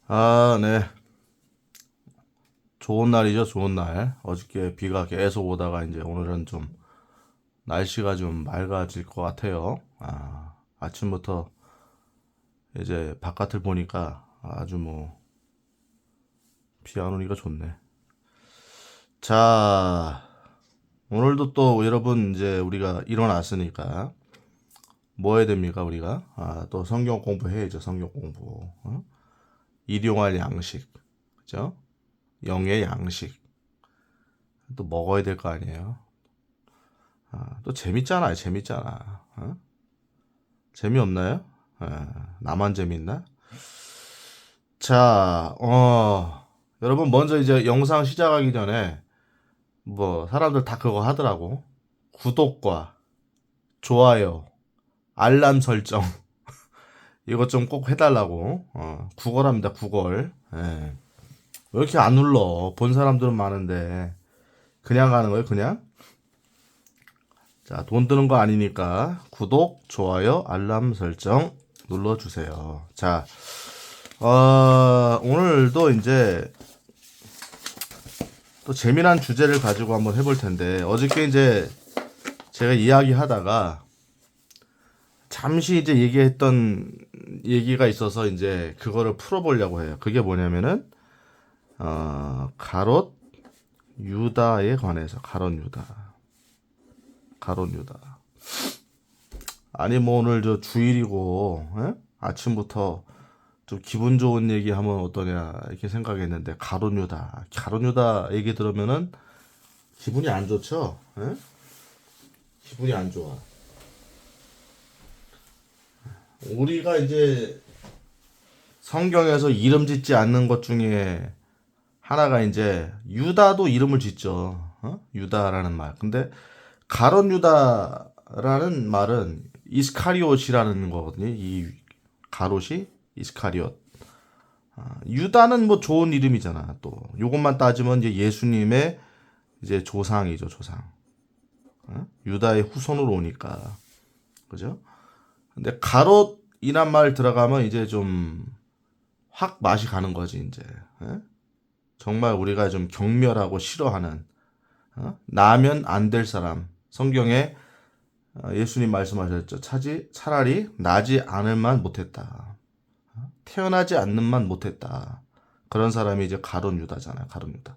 아, 네. 좋은 날이죠, 좋은 날. 어저께 비가 계속 오다가 이제 오늘은 좀 날씨가 좀 맑아질 것 같아요. 아침부터 이제 바깥을 보니까 아주 뭐 비 안 오니까 좋네. 자, 오늘도 또 여러분 이제 우리가 일어났으니까 뭐 해야 됩니까, 우리가? 또 성경 공부해야죠, 성경 공부. 일용할 양식, 그죠? 영의 양식. 또 먹어야 될 거 아니에요. 또 재밌잖아요, 재밌잖아. 재미없나요? 나만 재밌나? 자, 여러분 먼저 이제 영상 시작하기 전에 뭐 사람들 다 그거 하더라고. 구독과 좋아요, 알람 설정 이것 좀 꼭 해달라고. 구걸합니다, 구걸. 예. 왜 이렇게 안 눌러? 본 사람들은 많은데 그냥 가는 거예요, 그냥? 자, 돈 드는 거 아니니까 구독, 좋아요, 알람 설정 눌러주세요. 자, 오늘도 이제 또 재미난 주제를 가지고 한번 해볼 텐데, 어저께 이제 제가 이야기하다가 잠시 이제 얘기했던 얘기가 있어서 이제 그거를 풀어보려고 해요. 그게 뭐냐면은, 가롯 유다에 관해서, 가롯 유다. 가롯 유다. 아니, 뭐 오늘 저 주일이고, 예? 아침부터 좀 기분 좋은 얘기 하면 어떠냐, 이렇게 생각했는데, 가롯 유다. 가롯 유다 얘기 들으면은 기분이 안 좋죠? 예? 기분이 안 좋아. 우리가 이제 성경에서 이름 짓지 않는 것 중에 하나가 이제 유다도 이름을 짓죠. 유다라는 말. 근데 가론 유다라는 말은 이스카리옷이라는 거거든요. 이 가롯이 이스카리옷. 유다는 뭐 좋은 이름이잖아. 또 요것만 따지면 이제 예수님의 이제 조상이죠, 조상. 유다의 후손으로 오니까. 그죠? 근데 가롯이란 말 들어가면 이제 좀 확 맛이 가는 거지 이제. 예? 정말 우리가 좀 경멸하고 싫어하는, 나면 안 될 사람. 성경에 예수님 말씀하셨죠. 차라리 나지 않을 만 못했다. 태어나지 않는 만 못했다. 그런 사람이 이제 가론 유다잖아요. 가론 유다.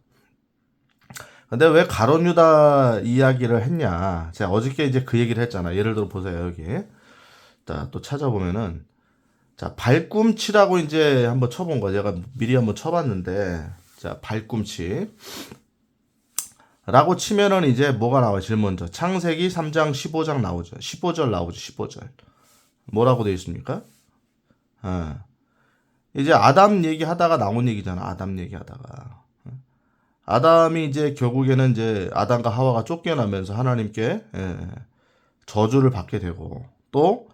근데 왜 가론 유다 이야기를 했냐? 제가 어저께 이제 그 얘기를 했잖아. 예를 들어 보세요. 여기. 자, 또 찾아보면은 자, 발꿈치라고 이제 한번 쳐본 거. 제가 미리 한번 쳐봤는데, 자, 발꿈치. 라고 치면은 이제 뭐가 나와요? 제일 먼저. 창세기 3장 15장 나오죠. 15절 나오죠. 15절. 뭐라고 되어 있습니까? 이제 아담 얘기하다가 나온 얘기잖아. 아담 얘기하다가. 아담이 이제 결국에는 이제 아담과 하와가 쫓겨나면서 하나님께 저주를 받게 되고, 또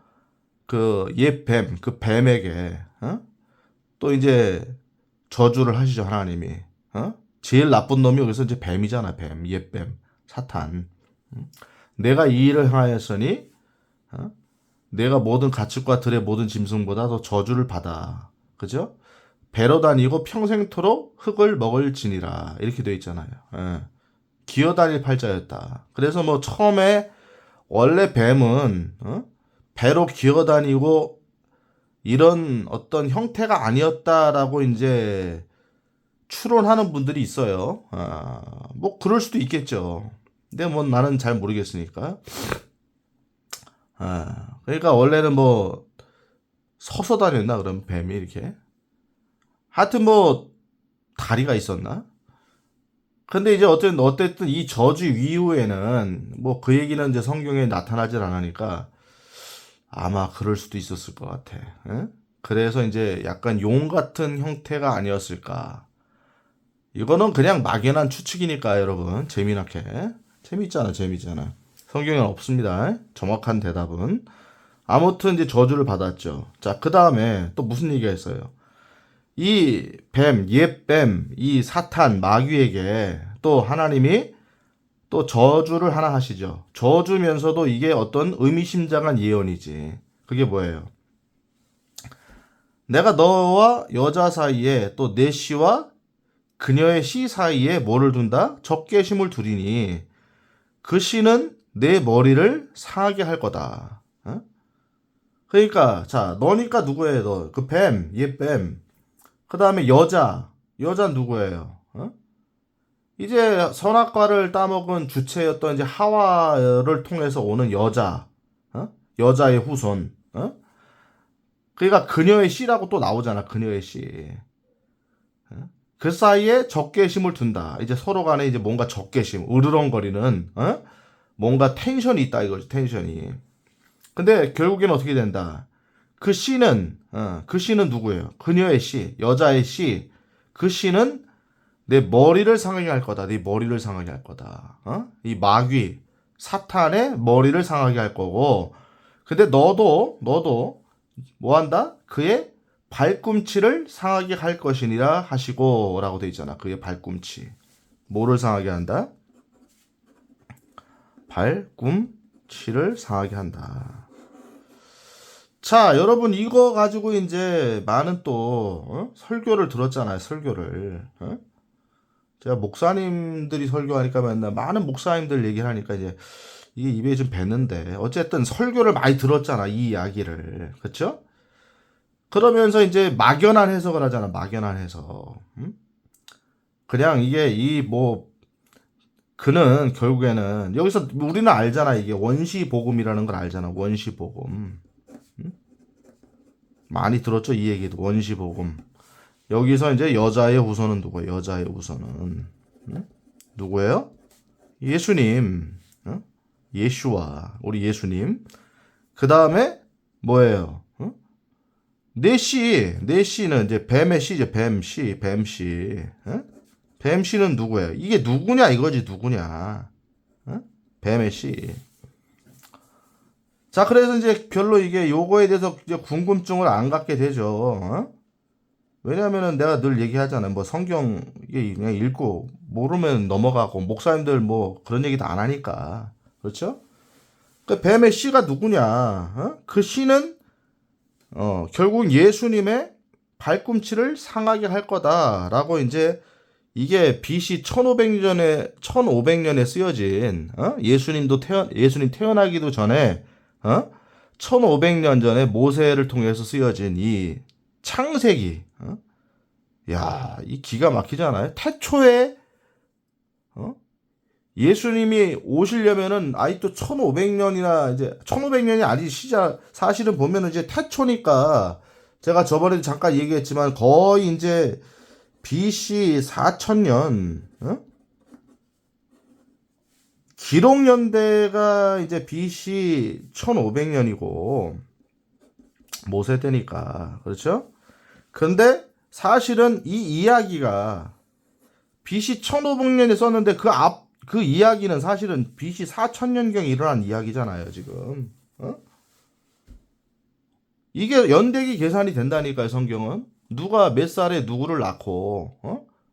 그 옛 뱀, 그 뱀에게 또 이제 저주를 하시죠, 하나님이. 제일 나쁜 놈이 여기서 이제 뱀이잖아, 뱀, 옛뱀, 사탄. 내가 이 일을 행하였으니, 어? 내가 모든 가축과 들의 모든 짐승보다 더 저주를 받아. 그죠? 배로 다니고 평생토록 흙을 먹을지니라. 이렇게 돼 있잖아요. 기어다닐 팔자였다. 그래서 뭐 처음에 원래 뱀은, 배로 기어다니고 이런 어떤 형태가 아니었다라고 이제 추론하는 분들이 있어요. 뭐 그럴 수도 있겠죠. 근데 뭐 나는 잘 모르겠으니까. 그러니까 원래는 뭐 서서 다녔나 그럼 뱀이 이렇게. 하여튼 뭐 다리가 있었나? 근데 이제 어쨌든 이 저주 이후에는 뭐 그 얘기는 이제 성경에 나타나질 않으니까 아마 그럴 수도 있었을 것 같아. 응? 그래서 이제 약간 용 같은 형태가 아니었을까. 이거는 그냥 막연한 추측이니까 여러분 재미나게 재밌잖아 재밌잖아. 성경에는 없습니다. 정확한 대답은. 아무튼 이제 저주를 받았죠. 자, 그 다음에 또 무슨 얘기가 있어요. 이 뱀, 옛 뱀, 이 사탄, 마귀에게 또 하나님이 또 저주를 하나 하시죠. 저주면서도 이게 어떤 의미심장한 예언이지. 그게 뭐예요? 내가 너와 여자 사이에 또 내 씨와 그녀의 씨 사이에 뭐를 둔다? 적개심을 두리니 그 씨는 내 머리를 상하게 할 거다. 어? 그러니까 자 너니까 누구예요? 너 그 뱀, 얘 뱀. 그 다음에 여자 누구예요? 어? 이제 선악과를 따먹은 주체였던 이제 하와를 통해서 오는 여자, 어? 여자의 후손. 어? 그러니까 그녀의 씨라고 또 나오잖아. 그녀의 씨. 어? 그 사이에 적개심을 둔다. 이제 서로 간에 이제 뭔가 적개심, 으르렁거리는 어? 뭔가 텐션이 있다 이거지. 텐션이. 근데 결국엔 어떻게 된다. 그 씨는 누구예요? 그녀의 씨, 여자의 씨. 그 씨는 내 머리를 상하게 할 거다. 네 머리를 상하게 할 거다. 어? 이 마귀, 사탄의 머리를 상하게 할 거고. 근데 너도 뭐 한다? 그의 발꿈치를 상하게 할 것이니라 하시고 라고 돼 있잖아. 그의 발꿈치. 뭐를 상하게 한다? 발꿈치를 상하게 한다. 자, 여러분 이거 가지고 이제 많은 또 설교를 들었잖아요. 설교를. 제가 목사님들이 설교하니까 맨날 많은 목사님들 얘기를 하니까 이제 이게 입에 좀 뱉는데 어쨌든 설교를 많이 들었잖아. 이 이야기를. 그렇죠? 그러면서 이제 막연한 해석을 하잖아. 막연한 해석. 그냥 이게 이 뭐 그는 결국에는 여기서 우리는 알잖아. 이게 원시복음이라는 걸 알잖아. 원시복음. 많이 들었죠? 이 얘기도 원시복음. 여기서 이제 여자의 후손은 누구예요? 여자의 후손은 누구예요? 예수님. 예슈와 우리 예수님. 그 다음에 뭐예요? 내씨는 이제 뱀의 씨죠. 뱀씨. 뱀씨는 누구예요? 이게 누구냐 이거지 누구냐? 뱀의 씨. 자, 그래서 이제 별로 이게 요거에 대해서 이제 궁금증을 안 갖게 되죠. 왜냐면은 내가 늘 얘기하잖아요. 뭐 성경 이게 그냥 읽고 모르면 넘어가고 목사님들 뭐 그런 얘기도 안 하니까. 그렇죠? 그 뱀의 씨가 누구냐? 그 씨는 결국 예수님의 발꿈치를 상하게 할 거다라고 이제 이게 BC 1500년에 쓰여진 예수님 태어나기도 전에 1500년 전에 모세를 통해서 쓰여진 이 창세기. 야, 이 기가 막히잖아요. 태초에 예수님이 오시려면은 아직도 1500년이나 이제 1500년이 아니 시작 사실은 보면은 이제 태초니까 제가 저번에도 잠깐 얘기했지만 거의 이제 BC 4000년 기록 연대가 이제 BC 1500년이고 모세 때니까 그렇죠? 근데 사실은 이 이야기가 BC 1500년에 썼는데 그 이야기는 사실은 BC 4000년경에 일어난 이야기잖아요, 지금. 이게 연대기 계산이 된다니까요, 성경은. 누가 몇 살에 누구를 낳고,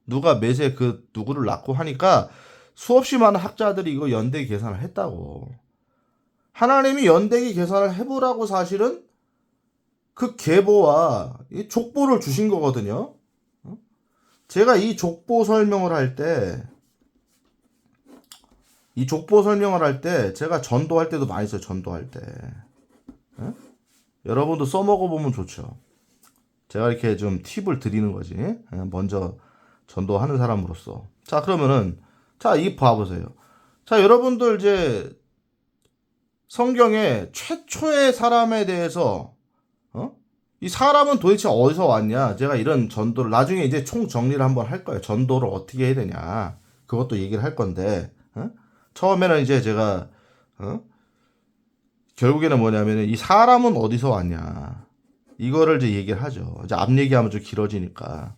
누가 몇에 그 누구를 낳고 하니까 수없이 많은 학자들이 이거 연대기 계산을 했다고. 하나님이 연대기 계산을 해보라고 사실은 그 계보와 이 족보를 주신 거거든요. 제가 이 족보 설명을 할 때, 제가 전도할 때도 많이 써요, 전도할 때. 여러분도 써먹어보면 좋죠. 제가 이렇게 좀 팁을 드리는 거지. 먼저 전도하는 사람으로서. 자, 그러면은, 자, 이 봐보세요. 자, 여러분들 이제 성경에 최초의 사람에 대해서, 이 사람은 도대체 어디서 왔냐? 제가 이런 전도를, 나중에 이제 총 정리를 한번 할 거예요. 전도를 어떻게 해야 되냐. 그것도 얘기를 할 건데, 처음에는 이제 제가, 결국에는 뭐냐면, 이 사람은 어디서 왔냐. 이거를 이제 얘기를 하죠. 이제 앞 얘기하면 좀 길어지니까.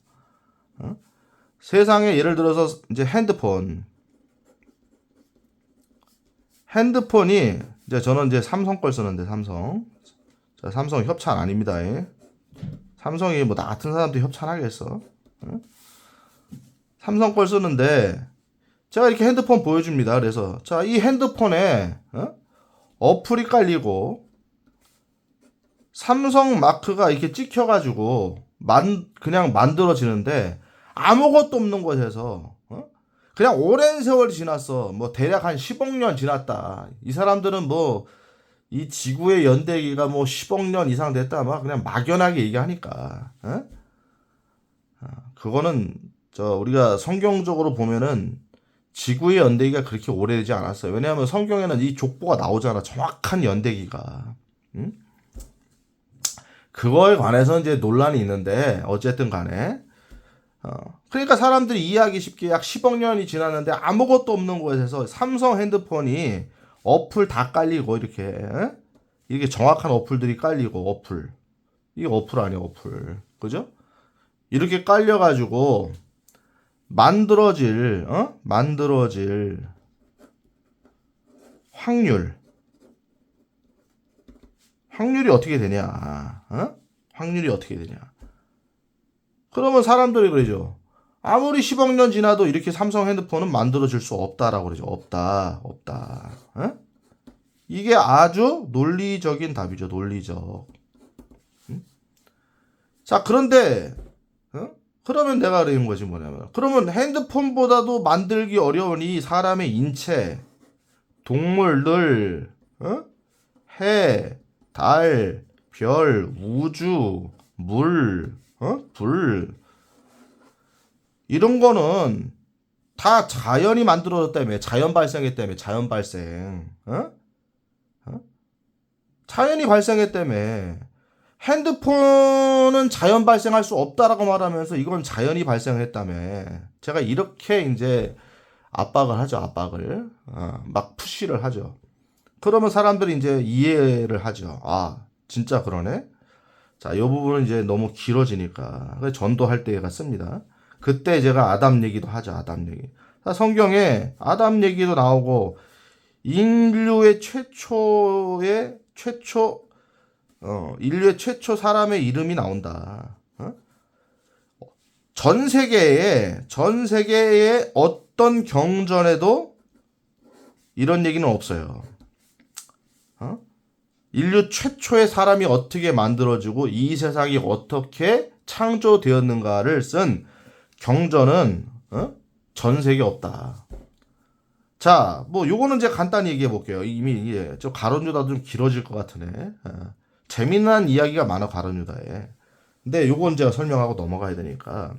세상에 예를 들어서 이제 핸드폰이 이제 저는 이제 삼성 걸 쓰는데 삼성. 자, 삼성 협찬 아닙니다. 삼성이 뭐 나 같은 사람도 협찬하겠어. 삼성 걸 쓰는데 제가 이렇게 핸드폰 보여줍니다. 그래서 자, 이 핸드폰에 어플이 깔리고 삼성 마크가 이렇게 찍혀가지고 그냥 만들어지는데 아무것도 없는 곳에서 그냥 오랜 세월이 지났어. 뭐 대략 한 10억 년 지났다. 이 사람들은 뭐 이 지구의 연대기가 뭐 10억 년 이상 됐다 막 그냥 막연하게 얘기하니까. 그거는 우리가 성경적으로 보면은 지구의 연대기가 그렇게 오래되지 않았어요. 왜냐하면 성경에는 이 족보가 나오잖아. 정확한 연대기가. 응? 그거에 관해서 이제 논란이 있는데 어쨌든 간에 그러니까 사람들이 이해하기 쉽게 약 10억 년이 지났는데 아무것도 없는 곳에서 삼성 핸드폰이 어플 다 깔리고 이렇게 정확한 어플들이 깔리고 이게 어플 아니야 어플 그죠? 이렇게 깔려가지고 만들어질 확률이 어떻게 되냐? 확률이 어떻게 되냐? 그러면 사람들이 그러죠. 아무리 10억 년 지나도 이렇게 삼성 핸드폰은 만들어질 수 없다라고 그러죠. 없다. 이게 아주 논리적인 답이죠. 논리적. 자, 그런데 그러면 내가 그러는 거지 뭐냐면 그러면 핸드폰보다도 만들기 어려운 이 사람의 인체, 동물들, 해, 달, 별, 우주, 물, 불 이런 거는 다 자연이 만들어졌다며. 자연 발생했다며. 자연 발생. 자연이 발생했다며. 핸드폰은 자연 발생할 수 없다라고 말하면서 이건 자연이 발생했다며. 제가 이렇게 이제 압박을 하죠. 압박을. 막 푸시를 하죠. 그러면 사람들이 이제 이해를 하죠. 아, 진짜 그러네. 자, 이 부분은 이제 너무 길어지니까 전도할 때가 씁니다. 그때 제가 아담 얘기도 하죠. 아담 얘기. 성경에 아담 얘기도 나오고 인류의 최초 사람의 이름이 나온다. 전 세계에 어떤 경전에도 이런 얘기는 없어요. 인류 최초의 사람이 어떻게 만들어지고 이 세상이 어떻게 창조되었는가를 쓴 경전은 전 세계에 없다. 자, 뭐 요거는 제가 간단히 얘기해 볼게요. 이미 이게 좀 가론유다도 좀 길어질 것 같으네. 재미난 이야기가 많아 가론유다에. 근데 요건 제가 설명하고 넘어가야 되니까.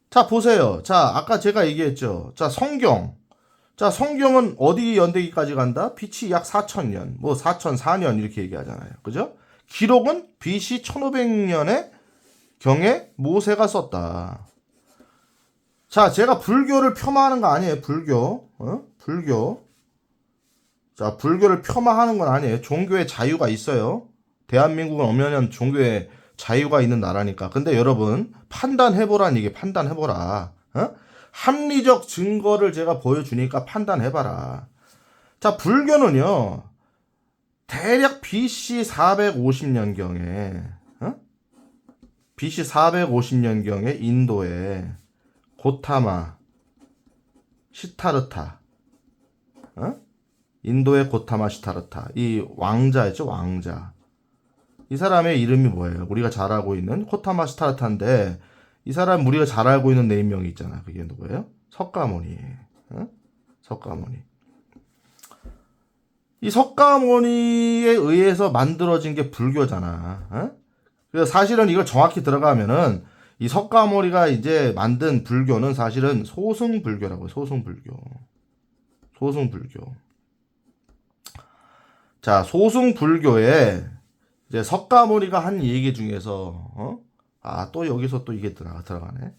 자, 보세요. 자, 아까 제가 얘기했죠. 자, 성경은 어디 연대기까지 간다? BC 약 4000년, 뭐 4004년 이렇게 얘기하잖아요. 그죠? 기록은 BC 1500년에 경에 모세가 썼다. 자, 제가 불교를 폄하하는 거 아니에요. 불교. 자, 불교를 폄하하는 건 아니에요. 종교의 자유가 있어요. 대한민국은 엄연한 종교의 자유가 있는 나라니까. 근데 여러분, 판단해보라는 얘기, 판단해보라. 합리적 증거를 제가 보여주니까 판단해봐라. 자, 불교는요, 대략 BC 450년경에, BC 450년경에 인도에 고타마, 시타르타, 인도의 고타마 시타르타, 이 왕자였죠, 왕자. 이 사람의 이름이 뭐예요? 우리가 잘 알고 있는 고타마 시타르타인데, 이 사람 우리가 잘 알고 있는 네임명이 있잖아. 그게 누구예요? 석가모니. 석가모니. 이 석가모니에 의해서 만들어진 게 불교잖아. 그래서 사실은 이걸 정확히 들어가면은 이 석가모니가 이제 만든 불교는 사실은 소승불교라고요. 소승불교. 자, 소승불교에 이제 석가모니가 한 얘기 중에서 또 여기서 또 이게 들어가네.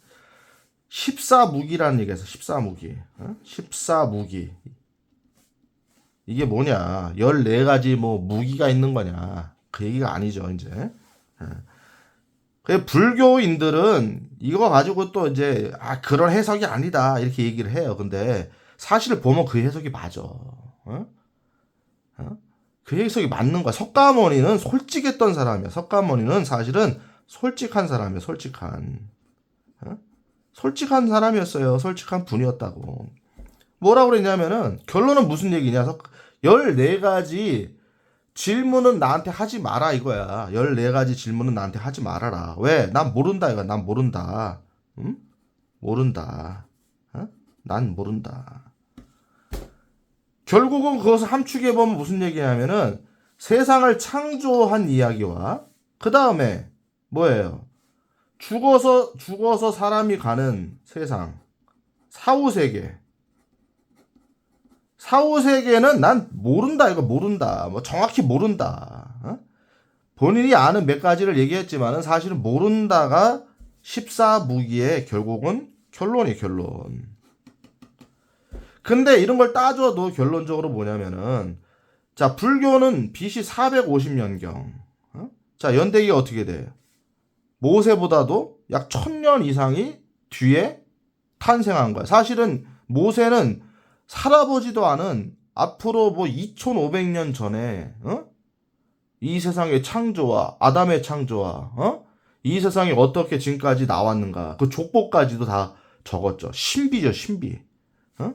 14무기라는 얘기에서 14무기. 14무기. 이게 뭐냐? 14가지 뭐 무기가 있는 거냐? 그 얘기가 아니죠, 이제. 그 불교인들은 이거 가지고 또 이제 그런 해석이 아니다 이렇게 얘기를 해요. 근데 사실 보면 그 해석이 맞아. 그 해석이 맞는 거야. 석가모니는 솔직했던 사람이야. 석가모니는 사실은 솔직한 사람이야. 솔직한 사람이었어요. 솔직한 분이었다고. 뭐라고 그랬냐면은 결론은 무슨 얘기냐? 14가지 질문은 나한테 하지 마라 이거야. 14가지 질문은 나한테 하지 말아라. 왜? 난 모른다 이거야. 난 모른다. 응? 모른다. 어? 난 모른다. 결국은 그것을 함축해보면 무슨 얘기냐면은 세상을 창조한 이야기와 그 다음에 뭐예요? 죽어서 사람이 가는 세상. 사후세계. 사후세계는 난 모른다 이거 모른다. 뭐 정확히 모른다. 어? 본인이 아는 몇 가지를 얘기했지만은 사실은 모른다가 14무기의 결국은 결론이 결론. 근데 이런 걸 따져도 결론적으로 뭐냐면은 자 불교는 BC 450년경. 어? 자 연대기가 어떻게 돼요? 모세보다도 약 1000년 이상이 뒤에 탄생한 거야. 사실은 모세는 살아보지도 않은 앞으로 뭐 2500년 전에 어? 이 세상의 창조와 아담의 창조와 어? 이 세상이 어떻게 지금까지 나왔는가 그 족보까지도 다 적었죠. 신비죠 신비. 어?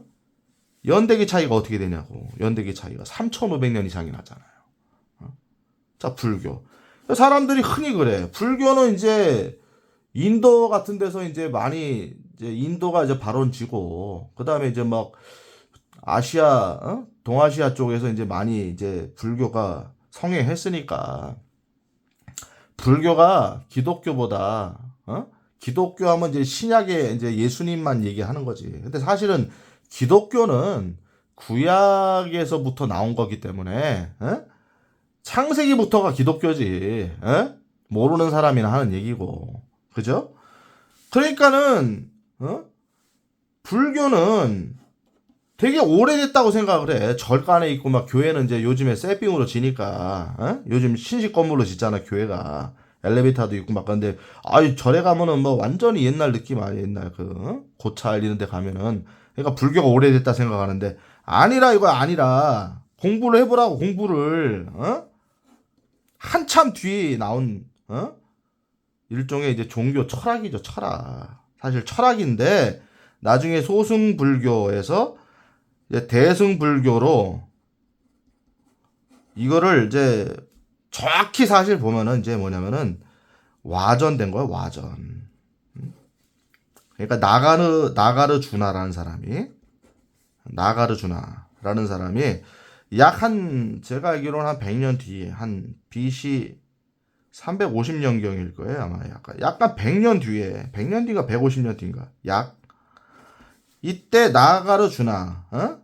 연대기 차이가 어떻게 되냐고. 연대기 차이가 3500년 이상이 나잖아요. 어? 자 불교. 사람들이 흔히 그래. 불교는 이제 인도 같은 데서 이제 많이 이제 인도가 이제 발원지고 그다음에 이제 막 아시아 어? 동아시아 쪽에서 이제 많이 이제 불교가 성행했으니까 불교가 기독교보다 어? 기독교 하면 이제 신약의 이제 예수님만 얘기하는 거지. 근데 사실은 기독교는 구약에서부터 나온 거기 때문에 어? 창세기부터가 기독교지. 에? 모르는 사람이나 하는 얘기고. 그죠? 그러니까는 어? 불교는 되게 오래됐다고 생각을 해. 절간에 있고 막 교회는 이제 요즘에 세핑으로 지니까 어? 요즘 신식 건물로 짓잖아 교회가. 엘리베이터도 있고 막 근데 아유 절에 가면은 뭐 완전히 옛날 느낌 아니야 옛날 그 어? 고찰 이런 데 가면은 그러니까 불교가 오래됐다 생각하는데 아니라 이거 아니라 공부를 해보라고 공부를 어? 한참 뒤에 나온 어? 일종의 이제 종교 철학이죠 철학. 사실 철학인데 나중에 소승불교에서 이제 대승불교로 이거를 이제 정확히 사실 보면은 이제 뭐냐면은 와전된 거야 와전. 그러니까 나가르주나라는 사람이 약 한 제가 알기로는 한 100년 뒤에 한 BC 350년경일 거예요 아마 약간 100년 뒤에 100년 뒤가 150년 뒤인가 약 이때 나가르주나 어?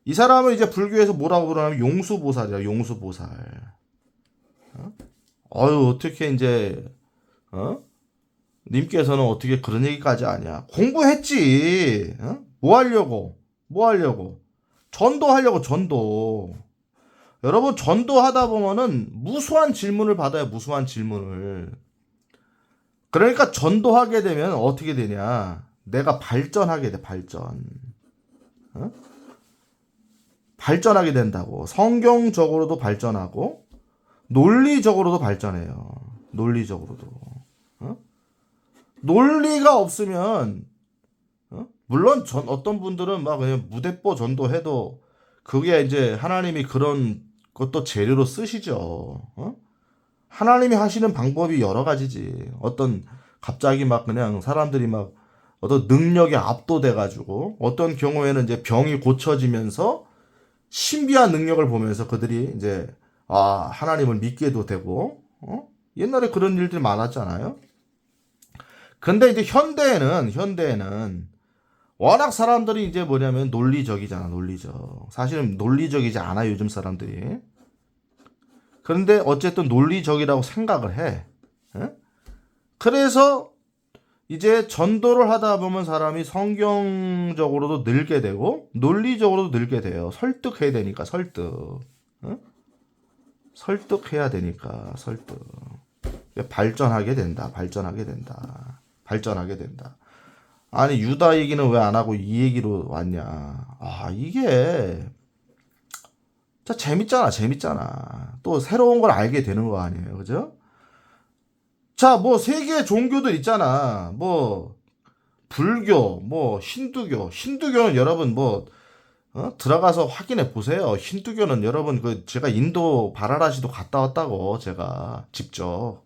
이 사람은 이제 불교에서 뭐라고 그러냐면 용수보살이야 용수보살. 어? 어유 어떻게 이제 어? 님께서는 어떻게 그런 얘기까지 아냐 공부했지 어? 뭐 하려고 전도하려고 전도. 여러분 전도하다 보면은 무수한 질문을 받아요 무수한 질문을. 그러니까 전도하게 되면 어떻게 되냐 내가 발전하게 돼 발전. 어? 발전하게 된다고. 성경적으로도 발전하고 논리적으로도 발전해요 논리적으로도. 어? 논리가 없으면 어? 물론 어떤 분들은 막 그냥 무대뽀 전도해도 그게 이제 하나님이 그런 것도 재료로 쓰시죠. 어? 하나님이 하시는 방법이 여러 가지지. 어떤 갑자기 막 그냥 사람들이 막 어떤 능력에 압도돼 가지고 어떤 경우에는 이제 병이 고쳐지면서 신비한 능력을 보면서 그들이 이제 아 하나님을 믿게도 되고 어? 옛날에 그런 일들이 많았잖아요. 근데 이제 현대에는 워낙 사람들이 이제 뭐냐면 논리적이잖아 논리적. 사실은 논리적이지 않아 요즘 사람들이. 그런데 어쨌든 논리적이라고 생각을 해. 예? 그래서 이제 전도를 하다 보면 사람이 성경적으로도 늘게 되고 논리적으로도 늘게 돼요. 설득해야 되니까 설득. 예? 설득해야 되니까 설득. 발전하게 된다. 발전하게 된다. 발전하게 된다. 아니 유다 얘기는 왜 안 하고 이 얘기로 왔냐. 아 이게 진짜 재밌잖아. 또 새로운 걸 알게 되는 거 아니에요. 그죠? 자, 뭐 세계 종교들 있잖아. 뭐 불교, 뭐 힌두교는 여러분 뭐 들어가서 확인해 보세요. 힌두교는 여러분 제가 인도 바라라시도 갔다 왔다고 제가 직접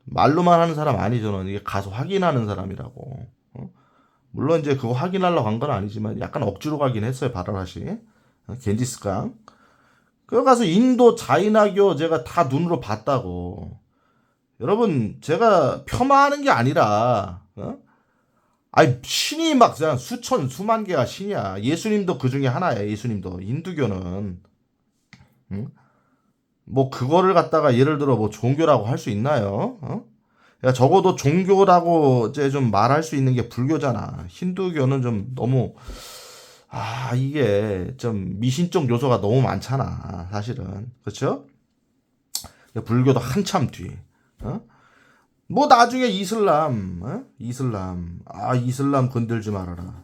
말로만 하는 사람 아니죠. 저는 이게 가서 확인하는 사람이라고. 물론 이제 그거 확인하려고 간 건 아니지만 약간 억지로 가긴 했어요. 바라라시. 겐지스강. 그거 가서 인도 자이나교 제가 다 눈으로 봤다고. 여러분 제가 폄하하는 게 아니라 아니 신이 막 그냥 수천 수만 개가 신이야. 예수님도 그 중에 하나야. 예수님도 힌두교는 뭐 그거를 갖다가 예를 들어 뭐 종교라고 할 수 있나요? 야, 적어도 종교라고 이제 좀 말할 수 있는 게 불교잖아. 힌두교는 좀 너무 이게 좀 미신적 요소가 너무 많잖아. 사실은 그렇죠? 불교도 한참 뒤. 뭐 나중에 이슬람 건들지 말아라.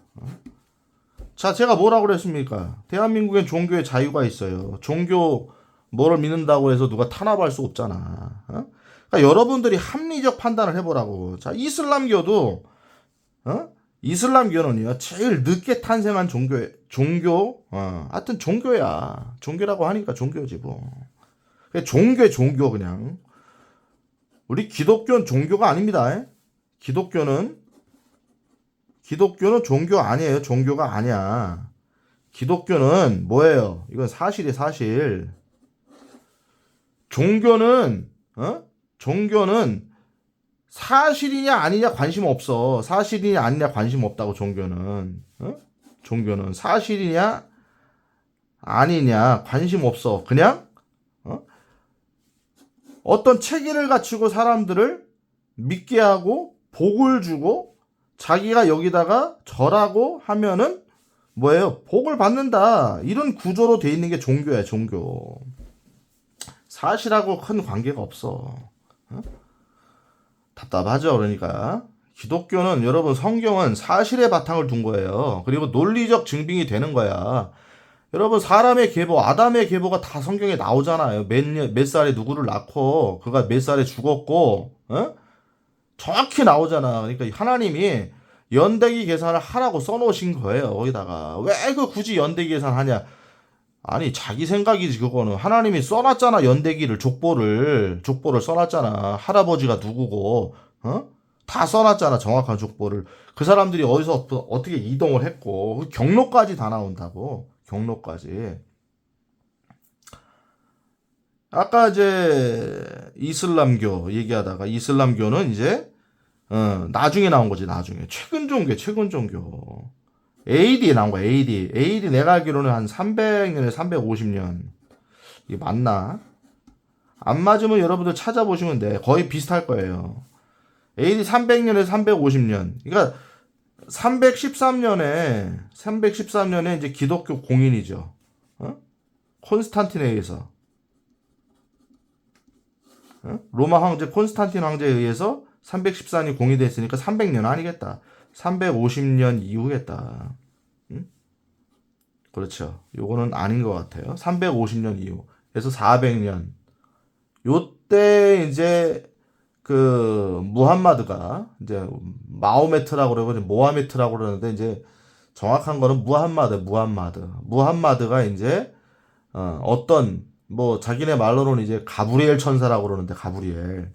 자, 제가 뭐라고 그랬습니까? 대한민국엔 종교의 자유가 있어요. 종교 뭐를 믿는다고 해서 누가 탄압할 수 없잖아. 그러니까 여러분들이 합리적 판단을 해보라고. 자, 이슬람교는요 제일 늦게 탄생한 하여튼 종교야. 종교라고 하니까 종교지 뭐. 종교 그냥. 우리 기독교는 종교가 아닙니다. 기독교는 종교 아니에요. 종교가 아니야. 기독교는 뭐예요? 이건 사실이 사실. 종교는 사실이냐 아니냐 관심 없어. 사실이냐 아니냐 관심 없다고 종교는. 종교는 사실이냐 아니냐 관심 없어. 그냥 어떤 체계를 갖추고 사람들을 믿게 하고 복을 주고 자기가 여기다가 절하고 하면은 뭐예요? 복을 받는다. 이런 구조로 돼 있는 게 종교야, 종교. 사실하고 큰 관계가 없어. 답답하죠, 그러니까. 기독교는 여러분 성경은 사실의 바탕을 둔 거예요. 그리고 논리적 증빙이 되는 거야. 여러분 사람의 계보, 아담의 계보가 다 성경에 나오잖아요. 몇 살에 누구를 낳고 그가 몇 살에 죽었고 정확히 나오잖아. 그러니까 하나님이 연대기 계산을 하라고 써놓으신 거예요. 거기다가 왜 그 굳이 연대기 계산하냐. 아니 자기 생각이지 그거는. 하나님이 써놨잖아. 연대기를 족보를 써놨잖아. 할아버지가 누구고 다 써놨잖아. 정확한 족보를. 그 사람들이 어디서 어떻게 이동을 했고 경로까지 다 나온다고. 경로까지. 아까 이제 이슬람교 얘기하다가 이슬람교는 이제 나중에 나온 거지. 나중에 최근 종교 AD에 나온 거야. AD 내가 알기로는 한 300년에 350년. 이게 맞나? 안 맞으면 여러분들 찾아보시면 돼. 거의 비슷할 거예요. AD 300년에 350년. 그러니까 313년에 이제 기독교 공인이죠. 콘스탄틴에 의해서. 로마 황제 콘스탄틴 황제에 의해서 314년이 공인됐으니까 300년 아니겠다. 350년 이후겠다. 그렇죠. 요거는 아닌 것 같아요. 350년 이후. 그래서 400년. 요때 이제 무함마드가 이제 마호메트라고 그러고 모하메트라고 그러는데 이제 정확한 거는 무함마드가 이제 어떤 뭐 자기네 말로는 이제 가브리엘 천사라고 그러는데 가브리엘.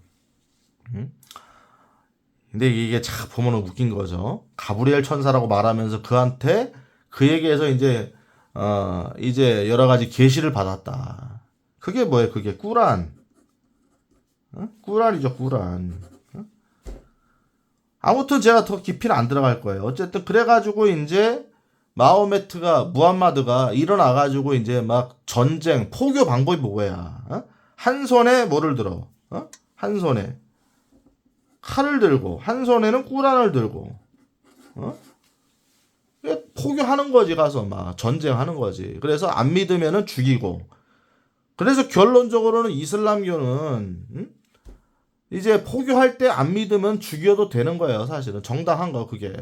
근데 이게 참 보면 웃긴 거죠. 가브리엘 천사라고 말하면서 그에게서 이제 여러 가지 계시를 받았다. 그게 뭐예요? 그게 꾸란. 꾸란이죠, 꾸란. 아무튼 제가 더 깊이는 안 들어갈 거예요. 어쨌든 그래가지고 이제 무함마드가 일어나가지고 이제 막 전쟁, 포교 방법이 뭐야? 한 손에 뭐를 들어? 한 손에 칼을 들고, 한 손에는 꾸란을 들고, 포교하는 거지. 가서 막 전쟁하는 거지. 그래서 안 믿으면은 죽이고. 그래서 결론적으로는 이슬람교는 이제 포교할 때 안 믿으면 죽여도 되는 거예요. 사실은 정당한 거 그게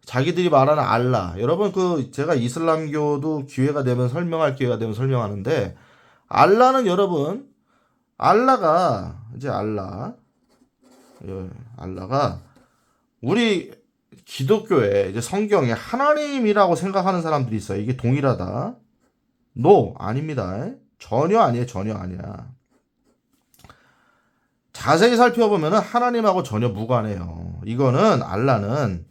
자기들이 말하는 알라. 여러분 제가 이슬람교도 기회가 되면 설명하는데 알라는 여러분 알라가 우리 기독교에 이제 성경에 하나님이라고 생각하는 사람들이 있어요. 이게 동일하다. No, 아닙니다. 전혀 아니에요. 전혀 아니야. 자세히 살펴보면 하나님하고 전혀 무관해요. 이거는 알라는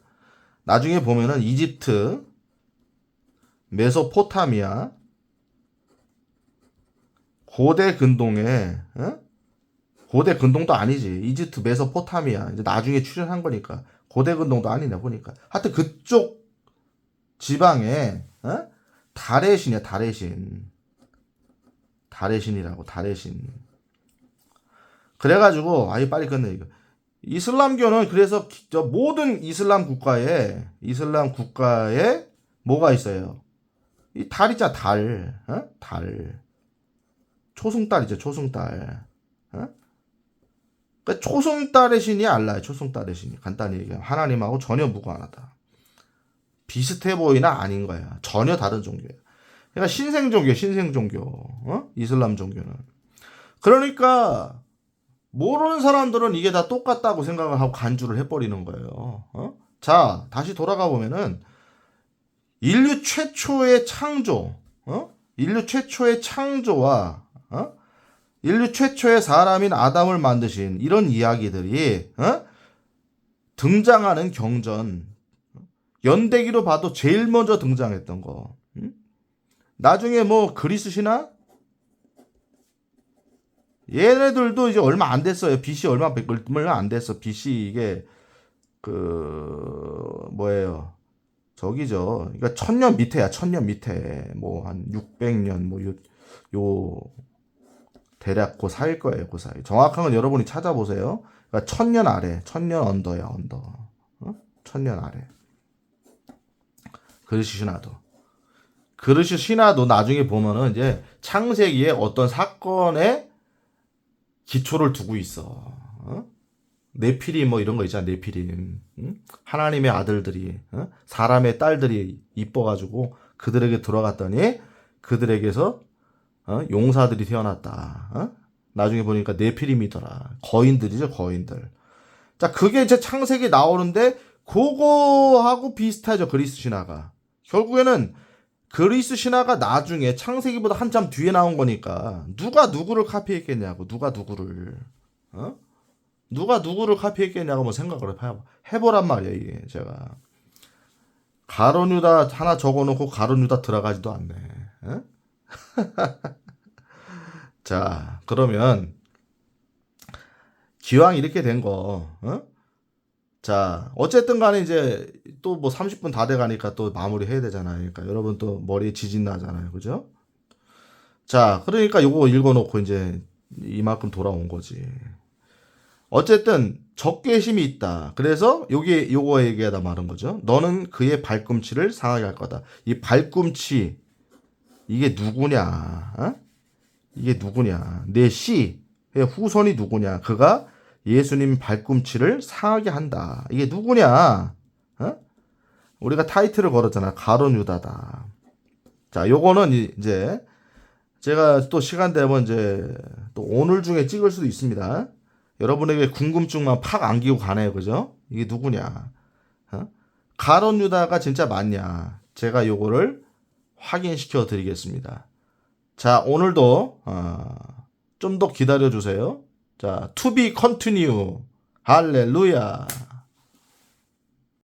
나중에 보면은 이집트, 메소포타미아, 고대 근동에, 고대 근동도 아니지. 이집트, 메소포타미아. 이제 나중에 출연한 거니까. 고대 근동도 아니네, 보니까. 하여튼 그쪽 지방에, 달의 신이야, 달의 신. 달의 신이라고, 달의 신. 그래가지고, 아이, 빨리 끝내, 이거. 이슬람교는 그래서 모든 이슬람 국가에 뭐가 있어요? 이 달 있잖아, 달. 달. 초승달이죠, 초승달. 그러니까 초승달의 신이 알라요, 초승달의 신이. 간단히 얘기하면. 하나님하고 전혀 무관하다. 비슷해 보이나 아닌 거야. 전혀 다른 종교야. 그러니까 신생종교, 신생종교. 이슬람 종교는. 그러니까, 모르는 사람들은 이게 다 똑같다고 생각을 하고 간주를 해버리는 거예요. 자, 다시 돌아가 보면은, 인류 최초의 창조, 인류 최초의 창조와, 인류 최초의 사람인 아담을 만드신 이런 이야기들이, 등장하는 경전, 연대기로 봐도 제일 먼저 등장했던 거. 나중에 뭐 그리스 신화? 얘네들도 이제 얼마 안 됐어요. BC 얼마 안 됐어. BC 이게 뭐예요? 저기죠. 그러니까 1000년 밑에야. 1000년 밑에. 뭐 한 600년 요 대략 그 사이일 거예요. 그 사이. 정확한 건 여러분이 찾아보세요. 그러니까 1000년 아래. 1000년 언더야. 언더. 1000년 아래. 그리스 신화도. 그리스 신화도 나중에 보면은 이제 창세기에 어떤 사건에 기초를 두고 있어. 네피림 뭐 이런 거 있잖아. 네피림. 하나님의 아들들이 사람의 딸들이 이뻐가지고 그들에게 들어갔더니 그들에게서 용사들이 태어났다. 나중에 보니까 네피림이더라. 거인들이죠. 거인들. 자, 그게 이제 창세기 나오는데 그거하고 비슷하죠. 그리스 신화가. 결국에는 그리스 신화가 나중에 창세기보다 한참 뒤에 나온 거니까 누가 누구를 카피했겠냐고. 누가 누구를 카피했겠냐고 뭐 생각을 해보란 말이야. 이게 제가 가론 유다 하나 적어놓고 가론 유다 들어가지도 않네. 자, 그러면 기왕 이렇게 된 거, 자, 어쨌든 간에 이제 또 뭐 30분 다 돼가니까 또 마무리 해야 되잖아요. 그러니까 여러분 또 머리에 지진 나잖아요. 그죠? 자, 그러니까 요거 읽어놓고 이제 이만큼 돌아온 거지. 어쨌든 적개심이 있다. 그래서 요거 얘기하다 말은 거죠. 너는 그의 발꿈치를 상하게 할 거다. 이 발꿈치 이게 누구냐? 이게 누구냐? 내 씨의 후손이 누구냐? 그가 예수님 발꿈치를 상하게 한다. 이게 누구냐? 우리가 타이틀을 걸었잖아. 가론 유다다. 자, 요거는 이제 제가 또 시간 되면 이제 또 오늘 중에 찍을 수도 있습니다. 여러분에게 궁금증만 팍 안기고 가네요. 그죠? 이게 누구냐? 가론 유다가 진짜 맞냐? 제가 요거를 확인시켜 드리겠습니다. 자, 오늘도 좀 더 기다려 주세요. 자, to be continue. 할렐루야.